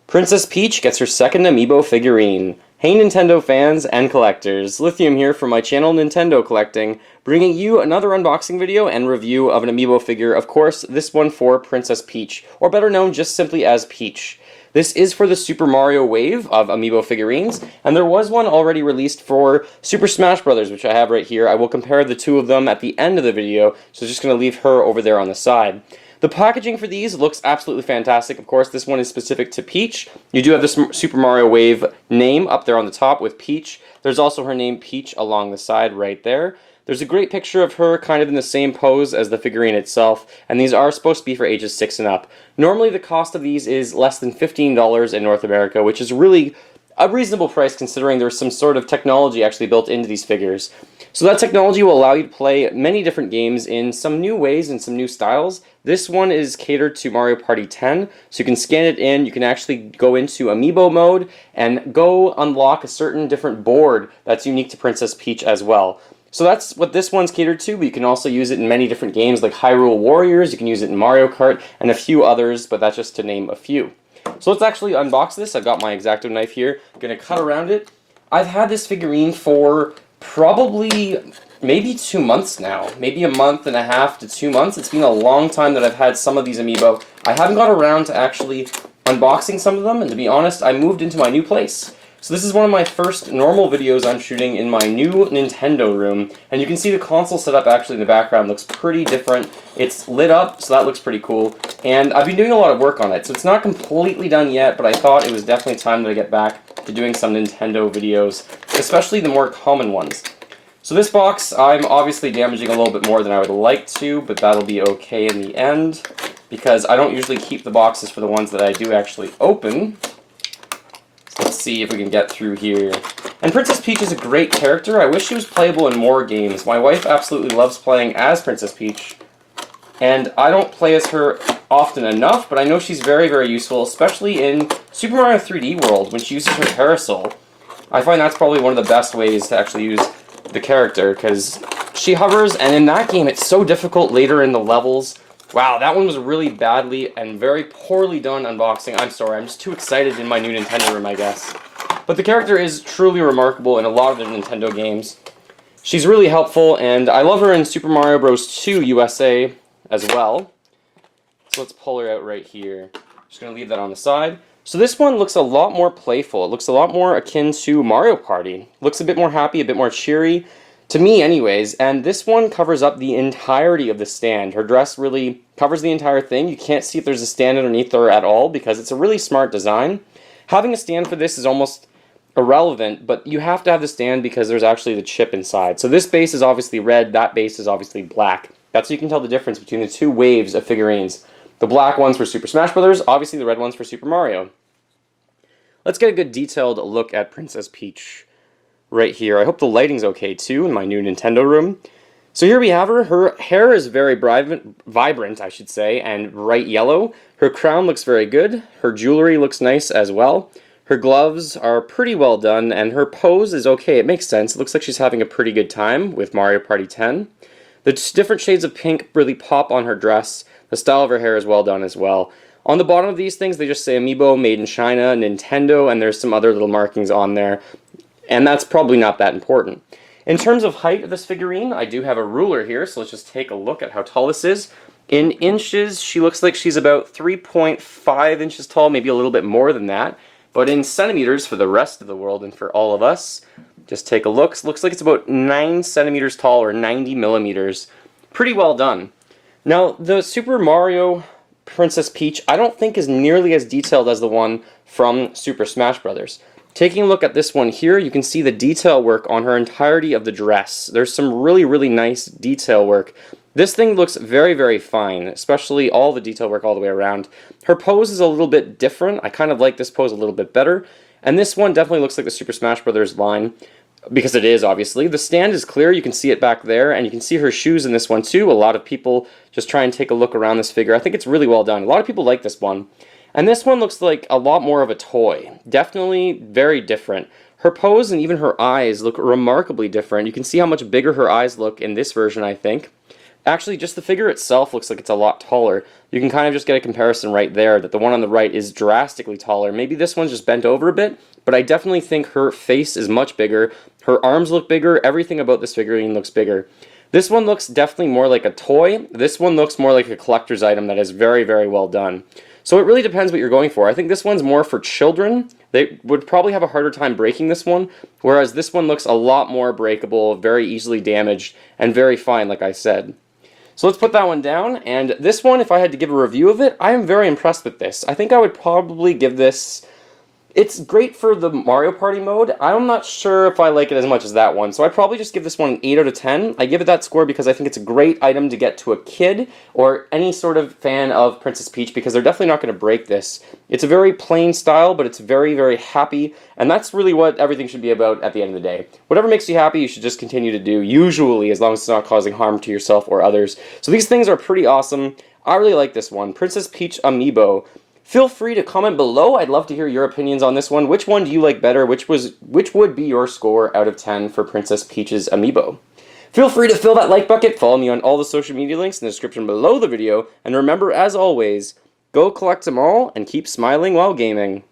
Princess Peach gets her second Amiibo figurine. Hey Nintendo fans and collectors, Lithium here from my channel Nintendo Collecting, bringing you another unboxing video and review of an Amiibo figure, of course this one for Princess Peach, or better known just simply as Peach. This is for the Super Mario wave of Amiibo figurines, and there was one already released for Super Smash Bros., which I have right here. I will compare the two of them at the end of the video, so just going to leave her over there on the side. The packaging for these looks absolutely fantastic. Of course, this one is specific to Peach. You do have the Super Mario Wave name up there on the top with Peach. There's also her name Peach along the side right there. There's a great picture of her kind of in the same pose as the figurine itself, and these are supposed to be for ages 6 and up. Normally the cost of these is less than $15 in North America, which is really a reasonable price considering there's some sort of technology actually built into these figures. So that technology will allow you to play many different games in some new ways and some new styles. This one is catered to Mario Party 10, so you can scan it in, you can actually go into Amiibo mode and go unlock a certain different board that's unique to Princess Peach as well. So that's what this one's catered to, but you can also use it in many different games like Hyrule Warriors, you can use it in Mario Kart, and a few others, but that's just to name a few. So let's actually unbox this. I've got my X-Acto knife here. I'm going to cut around it. I've had this figurine for probably maybe 2 months now. Maybe a month and a half to 2 months. It's been a long time that I've had some of these Amiibo. I haven't got around to actually unboxing some of them, and to be honest, I moved into my new place. So this is one of my first normal videos I'm shooting in my new Nintendo room, and you can see the console setup actually in the background looks pretty different. It's lit up, so that looks pretty cool, and I've been doing a lot of work on it, so it's not completely done yet, but I thought it was definitely time that I get back to doing some Nintendo videos, especially the more common ones. So this box, I'm obviously damaging a little bit more than I would like to, but that'll be okay in the end, because I don't usually keep the boxes for the ones that I do actually open. Let's see if we can get through here. And Princess Peach is a great character. I wish she was playable in more games. My wife absolutely loves playing as Princess Peach, and I don't play as her often enough, but I know she's very, very useful, especially in Super Mario 3D World when she uses her parasol. I find that's probably one of the best ways to actually use the character, because she hovers, and in that game it's so difficult later in the levels. Wow, that one was really badly and very poorly done unboxing. I'm sorry, I'm just too excited in my new Nintendo room, I guess. But the character is truly remarkable in a lot of the Nintendo games. She's really helpful, and I love her in Super Mario Bros. 2 USA as well. So let's pull her out right here. Just going to leave that on the side. So this one looks a lot more playful. It looks a lot more akin to Mario Party. Looks a bit more happy, a bit more cheery. To me anyways, and this one covers up the entirety of the stand. Her dress really covers the entire thing. You can't see if there's a stand underneath her at all because it's a really smart design. Having a stand for this is almost irrelevant, but you have to have the stand because there's actually the chip inside. So this base is obviously red, that base is obviously black. That's so you can tell the difference between the two waves of figurines. The black ones for Super Smash Bros., obviously the red ones for Super Mario. Let's get a good detailed look at Princess Peach right here. I hope the lighting's okay too in my new Nintendo room. So here we have her. Her hair is very vibrant, I should say, and bright yellow. Her crown looks very good. Her jewelry looks nice as well. Her gloves are pretty well done, and her pose is okay. It makes sense. It looks like she's having a pretty good time with Mario Party 10. The different shades of pink really pop on her dress. The style of her hair is well done as well. On the bottom of these things, they just say Amiibo, Made in China, Nintendo, and there's some other little markings on there. And that's probably not that important. In terms of height of this figurine, I do have a ruler here, so let's just take a look at how tall this is. In inches, she looks like she's about 3.5 inches tall, maybe a little bit more than that. But in centimeters for the rest of the world and for all of us, just take a look. Looks like it's about 9 centimeters tall or 90 millimeters. Pretty well done. Now, the Super Mario Princess Peach, I don't think is nearly as detailed as the one from Super Smash Bros. Taking a look at this one here, you can see the detail work on her entirety of the dress. There's some really, really nice detail work. This thing looks very, very fine, especially all the detail work all the way around. Her pose is a little bit different. I kind of like this pose a little bit better. And this one definitely looks like the Super Smash Bros. Line, because it is, obviously. The stand is clear. You can see it back there, and you can see her shoes in this one, too. A lot of people just try and take a look around this figure. I think it's really well done. A lot of people like this one. And this one looks like a lot more of a toy. Definitely very different. Her pose and even her eyes look remarkably different. You can see how much bigger her eyes look in this version, I think. Actually, just the figure itself looks like it's a lot taller. You can kind of just get a comparison right there that the one on the right is drastically taller. Maybe this one's just bent over a bit, but I definitely think her face is much bigger. Her arms look bigger. Everything about this figurine looks bigger. This one looks definitely more like a toy. This one looks more like a collector's item that is very, very well done. So it really depends what you're going for. I think this one's more for children. They would probably have a harder time breaking this one, whereas this one looks a lot more breakable, very easily damaged, and very fine, like I said. So let's put that one down, and this one, if I had to give a review of it, I am very impressed with this. I think I would probably give this... It's great for the Mario Party mode. I'm not sure if I like it as much as that one, so I'd probably just give this one an 8 out of 10. I give it that score because I think it's a great item to get to a kid or any sort of fan of Princess Peach, because they're definitely not going to break this. It's a very plain style, but it's very, very happy, and that's really what everything should be about at the end of the day. Whatever makes you happy, you should just continue to do, usually, as long as it's not causing harm to yourself or others. So these things are pretty awesome. I really like this one. Princess Peach Amiibo. Feel free to comment below. I'd love to hear your opinions on this one. Which one do you like better? Which would be your score out of 10 for Princess Peach's Amiibo? Feel free to fill that like bucket. Follow me on all the social media links in the description below the video. And remember, as always, go collect them all and keep smiling while gaming.